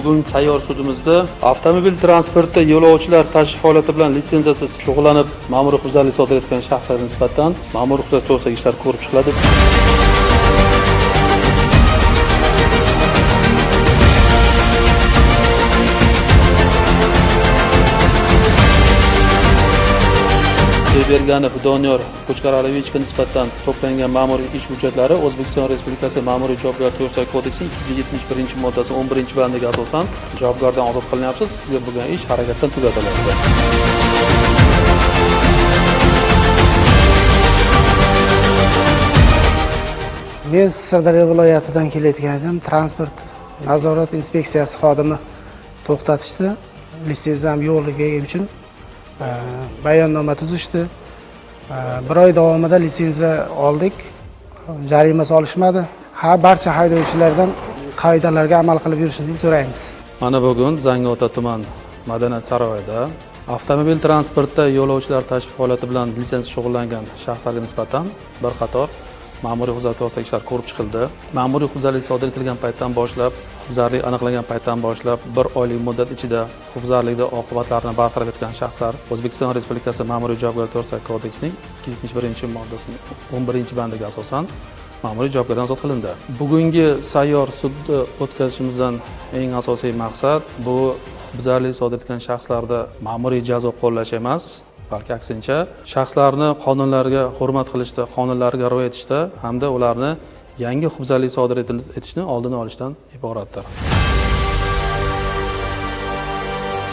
Bugun tayyor sudimizda avtomobil transportida yo'lovchilar tashish faoliyati bilan litsenziyasiz shug'ullanib, ma'muriy huquqbuzarlik sodir etgan shaxslarga nisbatan ma'muriy huquq to'g'risidagi ishlar ko'rib chiqiladi. Berganov Doniyor Qo'chqoraliyevichga nisbatan to'plangan ma'muriy ish hujjatlari O'zbekiston Respublikasi Ma'muriy javobgarlik to'g'risidagi kodeksining 271-moddasi 11-bandiga asosan javobgarlikdan ozod qilinyapsiz. Sizga bo'lgan ish harakatdan tugatiladi. Men Sirdaryo viloyatidan kelayotgan edim. Transport nazorat inspeksiyasi xodimi to'xtatishdi. Litsenziyam yo'qligi uchun bayonnoma tuzishdi. Bir oy davomida litsenziya oldik. Jarima solishmadi. Barcha haydovchilardan qoidalarga amal qilib yurishini so'raymiz. Mana bugun Zangiota tuman madaniyat saroyida avtomobil transportida yo'lovchilar tashish faoliyati bilan litsenziya shug'ullangan shaxslarga nisbatan bir qator ma'muriy huquqbuzarlik to'g'risidagi ishlar ko'rib chiqildi. Ma'muriy huquqbuzarlik sodir etilgan paytdan boshlab, huquqbuzarlik aniqlangan paytdan boshlab 1 oylik muddat ichida huquqbuzarlikda oqibatlarni bartaraf etgan shaxslar O'zbekiston Respublikasi Ma'muriy javobgarlik to'g'risidagi kodeksining 271-moddasining 11-bandiga asosan ma'muriy javobgarlikdan ozod qilindi. Bugungi sayyor sudni o'tkazishimizdan eng asosiy maqsad bu huquqbuzarlik sodir etgan shaxslarda ma'muriy jazo qo'llash emas, balki aksincha shaxslarni qonunlarga hurmat qilishda, qonunlarga rioya etishda hamda ularni yangi huquqbuzarlik sodir etishni oldini olishdan iboratdir.